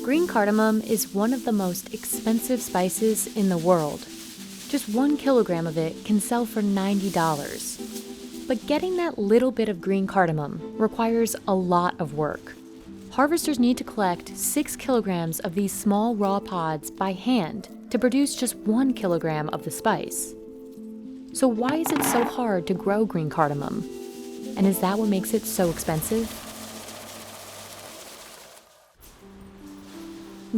Green cardamom is one of the most expensive spices in the world. Just 1 kilogram of it can sell for $90. But getting that little bit of green cardamom requires a lot of work. Harvesters need to collect 6 kilograms of these small raw pods by hand to produce just 1 kilogram of the spice. So why is it so hard to grow green cardamom? And is that what makes it so expensive?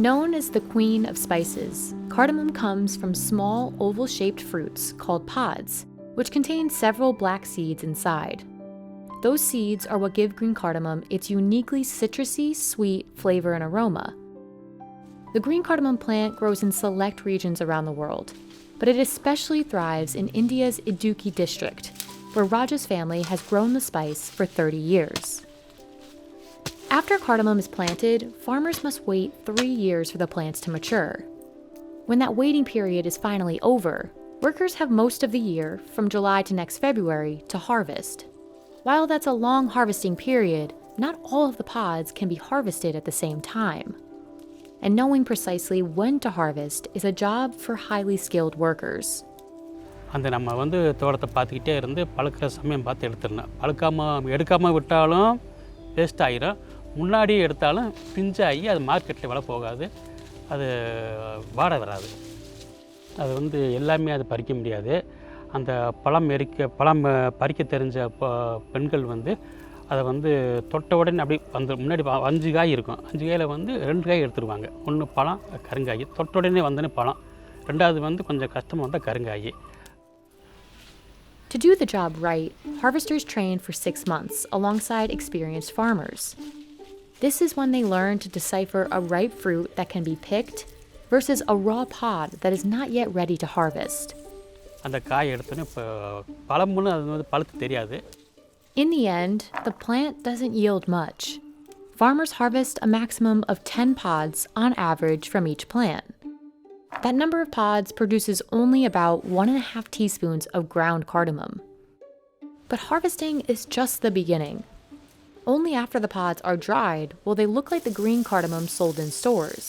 Known as the queen of spices, cardamom comes from small oval-shaped fruits called pods, which contain several black seeds inside. Those seeds are what give green cardamom its uniquely citrusy, sweet flavor and aroma. The green cardamom plant grows in select regions around the world, but it especially thrives in India's Idukki district, where Raja's family has grown the spice for 30 years. After cardamom is planted, farmers must wait 3 years for the plants to mature. When that waiting period is finally over, workers have most of the year, from July to next February, to harvest. While that's a long harvesting period, not all of the pods can be harvested at the same time. And knowing precisely when to harvest is a job for highly skilled workers. அந்த நம்ம தோட்டத்தை பார்த்துக்கிட்டே இருந்து பழுக்கிற சமயம் பார்த்து எடுத்துடணும். எடுக்காமல் விட்டாலும் வேஸ்ட் ஆகிரும். முன்னாடி எடுத்தாலும் பிஞ்சாகி அது மார்க்கெட்டில் விலை போகாது, அது வாடகை வராது. அது எல்லாமே அது பறிக்க முடியாது. அந்த பழம் பறிக்க தெரிஞ்ச பெண்கள் அதை தொட்ட உடனே அப்படி முன்னாடி 5 காய் இருக்கும். 5 காயில் 2 காய் எடுத்துருவாங்க. ஒன்று பழம் கருங்காய், தொட்ட உடனே வந்தோடனே பழம். ரெண்டாவது கொஞ்சம் கஷ்டமாக வந்தால் கருங்காய். To do the job right, harvesters train for 6 months alongside experienced farmers. This is when they learn to decipher a ripe fruit that can be picked versus a raw pod that is not yet ready to harvest. அந்த காய் எடுத்தோன்னே இப்போ பழம்னு அது பழுத்து தெரியாது. In the end, the plant doesn't yield much. Farmers harvest a maximum of 10 pods on average from each plant. That number of pods produces only about 1.5 teaspoons of ground cardamom. But harvesting is just the beginning. Only after the pods are dried will they look like the green cardamom sold in stores.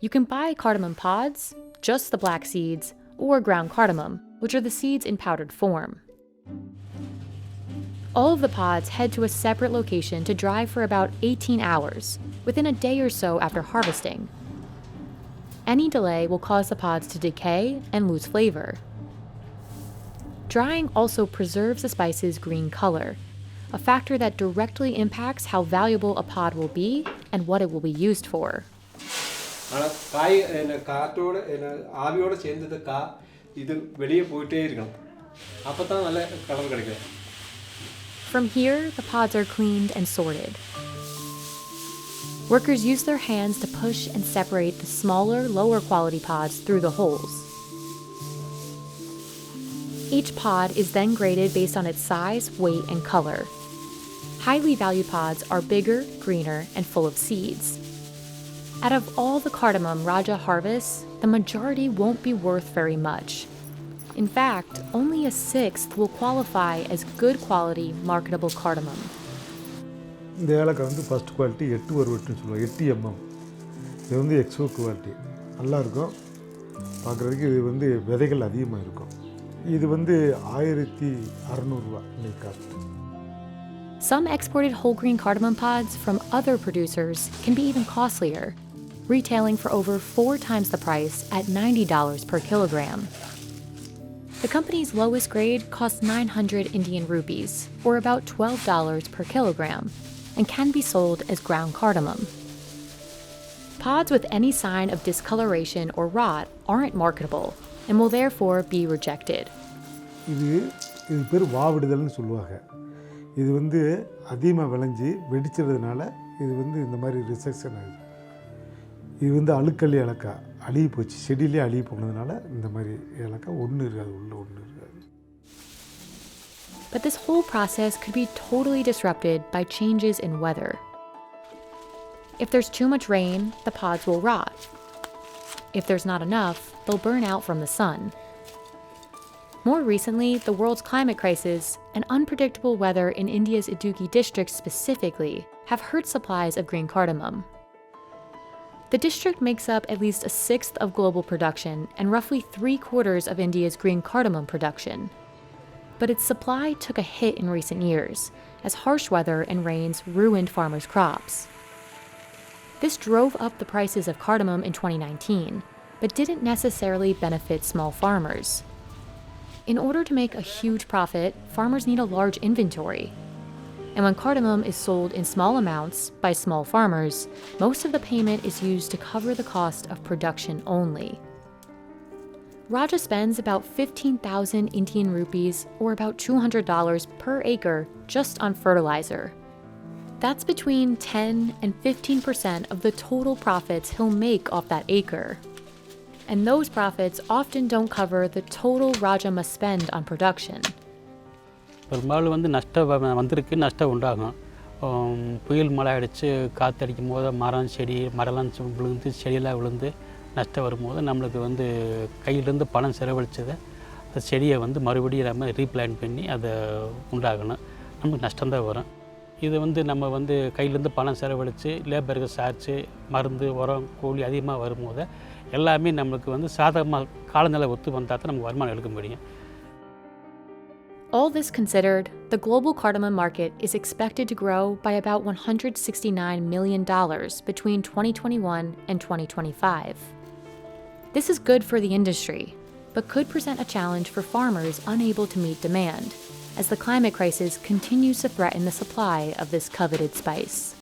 You can buy cardamom pods, just the black seeds, or ground cardamom, which are the seeds in powdered form. All of the pods head to a separate location to dry for about 18 hours, within a day or so after harvesting. Any delay will cause the pods to decay and lose flavor. Drying also preserves the spice's green color, a factor that directly impacts how valuable a pod will be and what it will be used for. ஆவியோட சேர்ந்தது இது வெளியே போயிட்டே இருக்கணும். அப்பதான் நல்ல colour கிடைக்கும். From here, the pods are cleaned and sorted. Workers use their hands to push and separate the smaller, lower quality pods through the holes. Each pod is then graded based on its size, weight, and color. Highly valued pods are bigger, greener, and full of seeds. Out of all the cardamom Raja harvests, the majority won't be worth very much. In fact, only a sixth will qualify as good quality, marketable cardamom. இந்த ஏலக்காய் first quality 8 வருவட்டுன்னு சொல்லுவாங்க. 8 mm. இது Exo quality நல்லா இருக்கும். பார்க்குறதுக்கு இது விதைகள் அதிகமாக இருக்கும். இது 1600 ரூபா இன்னைக்கு cost. Some exported whole grain cardamom pods from other producers can be even costlier, retailing for over 4 times the price at $90 per kilogram. The company's lowest grade costs 900 Indian rupees, or about $12 per kilogram, and can be sold as ground cardamom. Pods with any sign of discoloration or rot aren't marketable and will therefore be rejected. இது பேர் வாவிடுதல்னு சொல்லுவாங்க. இது அதிகமாக விளைஞ்சி வெடிச்சிறதுனால இது இந்த மாதிரி resection ஆகுது. இது அழுக்கல் ஏலக்காய் அழுகி போச்சு, செடியிலே அழுகி போனதுனால இந்த மாதிரி ஏலக்காய் ஒன்று இருக்காது, உள்ள ஒன்று இருக்காது. But this whole process could be totally disrupted by changes in weather. If there's too much rain, the pods will rot. If there's not enough, they'll burn out from the sun. More recently, the world's climate crisis and unpredictable weather in India's Idukki district specifically have hurt supplies of green cardamom. The district makes up at least a sixth of global production and roughly 3/4 of India's green cardamom production. But its supply took a hit in recent years, as harsh weather and rains ruined farmers' crops. This drove up the prices of cardamom in 2019, but didn't necessarily benefit small farmers. In order to make a huge profit, farmers need a large inventory. And when cardamom is sold in small amounts by small farmers, most of the payment is used to cover the cost of production only. Raja spends about 15,000 Indian rupees, or about $200 per acre, just on fertilizer. That's between 10 and 15% of the total profits he'll make off that acre. And those profits often don't cover the total Raja must spend on production. பெரும்பாலும் வந்து நஷ்டம் நஷ்டம் உண்டாகும். புயல் மழை அடித்து காற்றடிக்கும் போது மரம்லாம் விழுந்து செடியெல்லாம் விழுந்து நஷ்டம் வரும்போது நம்மளுக்கு வந்து கையிலேருந்து பணம் செலவழிச்சதை அந்த செடியை வந்து மறுபடியும் நம்ம ரீப்ளான் பண்ணி அதை உண்டாகணும். நமக்கு நஷ்டம்தான் வரும். இது வந்து நம்ம வந்து கையிலேருந்து பணம் செலவழித்து லேபருக்கு சார்ஜ் மருந்து உரம் கூலி அதிகமாக வரும்போது எல்லாமே நம்மளுக்கு வந்து சாதகமாக காலநிலை ஒத்து வந்தால் தான் நமக்கு வருமானம் எடுக்க முடியும். All this considered, the global cardamom market is expected to grow by about $169 million between 2021 and 2025. This is good for the industry, but could present a challenge for farmers unable to meet demand, as the climate crisis continues to threaten the supply of this coveted spice.